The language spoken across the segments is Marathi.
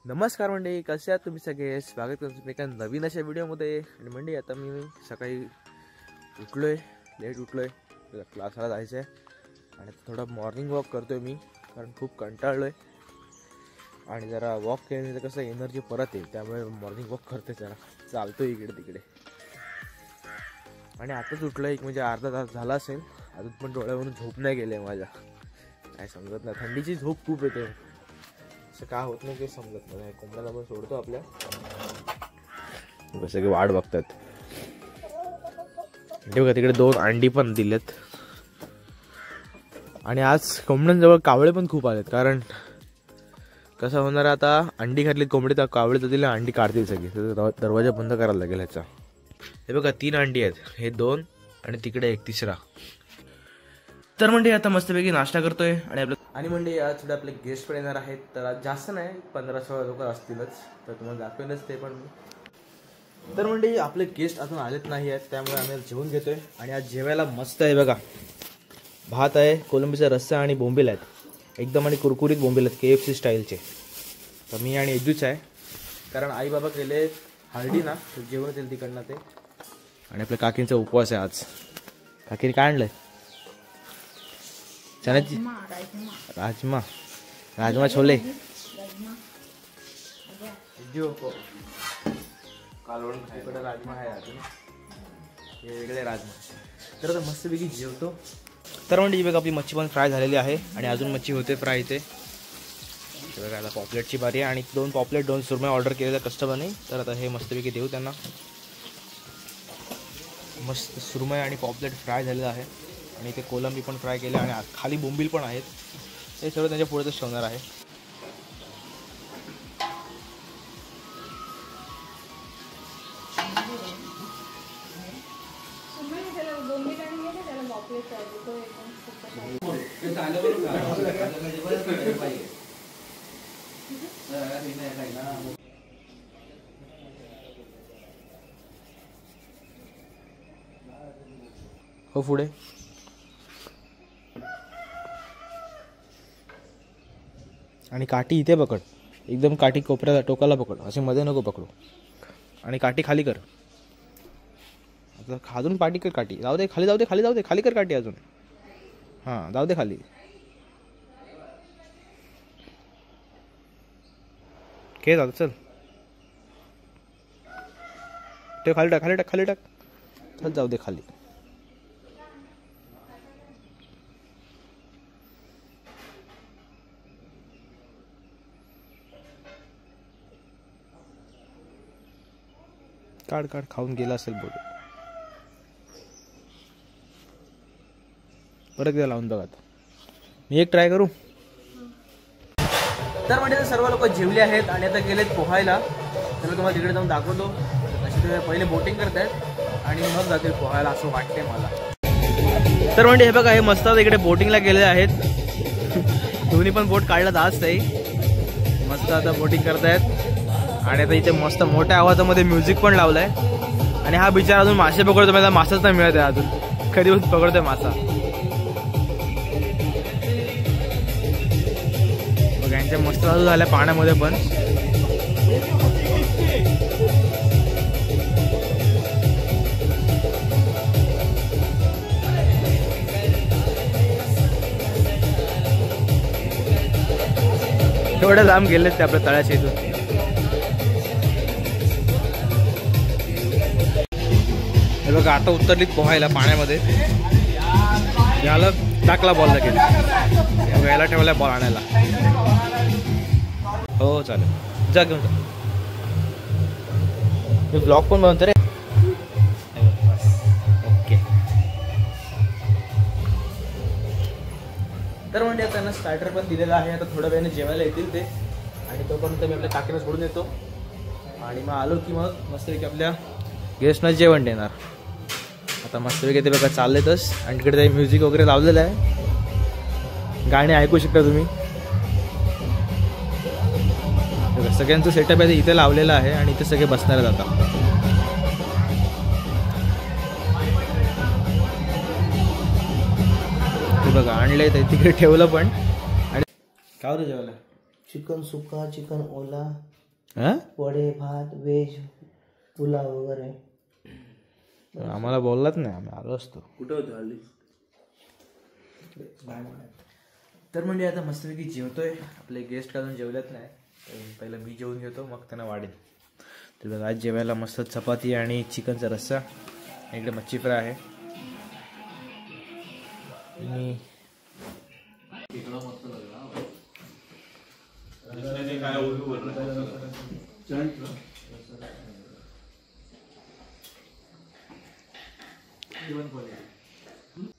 नमस्कार मंडळी, कसे आहात तुम्ही सगळे? स्वागत करतो तुम्ही एका नवीन अशा व्हिडिओमध्ये. आणि मंडळी आता मी सकाळी उठलोय, लेट उठलोय, क्लासला जायचं आहे आणि थोडा मॉर्निंग वॉक करतोय मी, कारण खूप कंटाळलोय आणि जरा वॉक केल्याने तर कसं एनर्जी परत येईल, त्यामुळे मॉर्निंग वॉक करतोय, जरा चालतोय इकडे तिकडे. आणि आताच उठलोय, एक म्हणजे अर्धा तास झाला असेल, अजून पण डोळ्यावरून झोप नाही गेले माझ्या, काय समजत नाही. थंडीची झोप खूप येते, असं का होत नाही काही समजत नाही. कोंबड्याला पण सोडतो आपल्या, सगळे वाट बघतात. ते बघा तिकडे 2 अंडी पण दिलेत. आणि आज कोंबड्यांजवळ कावळे पण खूप आलेत, कारण कसं होणार आता, अंडी घातलीत कोंबडी तर कावळे तर तिला अंडी काढतील सगळी, तर दरवाजा बंद करायला लागेल ह्याचा. हे बघा 3 अंडी आहेत, हे 2 आणि तिकडे एक तिसरा. तर म्हणजे आता मस्तपैकी नाश्ता करतोय आणि म्हणजे आज थोडे आपले गेस्ट पण येणार आहेत. तर आज जास्त नाही, 15-16 लोक असतीलच, तर तुम्हाला दाखवेलच ते पण मी. तर म्हणजे आपले गेस्ट अजून आलेत नाही आहेत, त्यामुळे आम्ही जेवून घेतोय. आणि आज जेवायला मस्त आहे बघा, भात आहे, कोलंबीचा रस्सा आणि बोंबील आहेत, एकदम आणि कुरकुरीत बोंबील आहेत, KFC स्टाईलचे. तर मी आणि एजूच आहे, कारण आई बाबा गेले हळदी ना, तर जेवण येतील तिकडनं ते. आणि आपल्या काकींचा उपवास आहे आज. काकीने काय आणलंय? चण्याची राजमा छोले, कालवण खायकडे राजमा आहे अजून, हे वेगळे राजमा. तर आता मस्तपैकी जेवतो. तर म्हणजे बघा आपली मच्छी पण फ्राय झालेली आहे आणि अजून मच्छी होते फ्राय इथे. बघा आता पॉपलेटची बारी आहे आणि 2 पॉपलेट 2 सुरमई ऑर्डर केलेल्या कस्टमरने. तर आता हे मस्तपैकी देऊ त्यांना. मस्त सुरमई आणि पॉपलेट फ्राय झालेलं आहे आणि ते कोलंबी पण फ्राय केले आणि खाली बोंबील पण आहेत. हे सगळं त्यांच्या पुढेच ठेवणार आहे. हो पुढे आणि काठी इथे पकड, एकदम काठी कोपऱ्याला टोकाला पकड, असे मध्ये नको पकडू. आणि काठी खाली कर, आता अजून पाठी कर, काठी जाऊ दे खाली, जाऊ दे खाली, जाऊ दे खाली कर काठी अजून. हां जाऊ दे खाली. के जाऊ चल, ते खाली टाक, खाली टाक, खाली टाक, चल जाऊ दे खाली. काढ काढ, खाऊन गेला असेल बोल. परत द्या लावून बघा. आता मी एक ट्राय करू. तर म्हणजे सर्व लोक जेवले आहेत आणि आता गेलेत पोहायला. तर तुम्हाला तिकडे जाऊन दाखवतो. असे ते पहिले बोटिंग करतायत आणि मग जातील पोहायला, असं वाटते मला. तर म्हणजे हे बघा, हे मस्त इकडे बोटिंगला गेले आहेत. दोन्ही पण बोट काढलात आज ताई, मस्त आता बोटिंग करतायत. आणि आता इथे मस्त मोठ्या आवाजामध्ये म्युझिक पण लावलंय. आणि हा बिचारा अजून मासे पकडतो, मला मासाच नाही मिळत आहे अजून, कधी पकडतोय मासा. बघा यांच्या मस्त चालू झाल्या पाण्यामध्ये पण. एवढ्या लांब गेलेत ते आपल्या तळ्याच्या इथून. हे बघा आता उतरलीत पोहायला पाण्यामध्ये. याला टाकला बॉल लगेच, याला ठेवलाय बॉल आणायला. हो चालेल, जा घेऊन जा. मी ब्लॉग पण बनवतो रे. ओके. तर म्हणजे आता त्यांना स्टार्टर पण दिलेला आहे. आता थोड्या वेळाने जेवायला येतील ते, आणि तोपर्यंत मी आपल्या काकीला सोडून येतो. आणि मग आलो की मग मस्तपैकी आपल्या गेस्टना जेवण देणार. आता मस्तपैकी ते बघा चाललेतच. आणि तिकडे ते म्युझिक वगैरे लावलेलं आहे, गाणे ऐकू शकता तुम्ही. सगळ्यांचं सेटअप आहे इथे लावलेलं आहे आणि इथे सगळे बसणार आहेत आता. ते बघा आणलंय ते तिकडे ठेवलं पण. आणि काय होतं जेवायला? चिकन सुक्का, चिकन ओला, वडे भात व्हेज पुलाव वगैरे. आम्हाला बोललाच नाही, आम्ही आलो असतो. कुठं होतं हल्ली? तर म्हणजे आता मस्तपैकी जेवतोय. आपले गेस्ट अजून जेवलेत नाही, तर पहिलं मी जेवून घेतो, मग त्यांना वाढेल. तर बघा आज जेवायला मस्त चपाती आणि चिकनचा रस्सा, इकडे मच्छी फ्राय आहे. आणि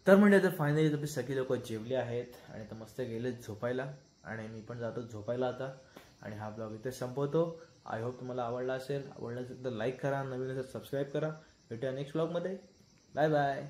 तर म्हणजे आता फायनली तुम्ही सगळी लोक जेवली आहेत आणि आता मस्त गेले झोपायला, आणि मी पण जातो झोपायला आता. आणि हा ब्लॉग इथे संपवतो. आय होप तुम्हाला आवडला असेल. आवडला असेल तर लाईक करा, नवीन असेल सबस्क्राईब करा. भेटूया नेक्स्ट ब्लॉगमध्ये. Bye bye.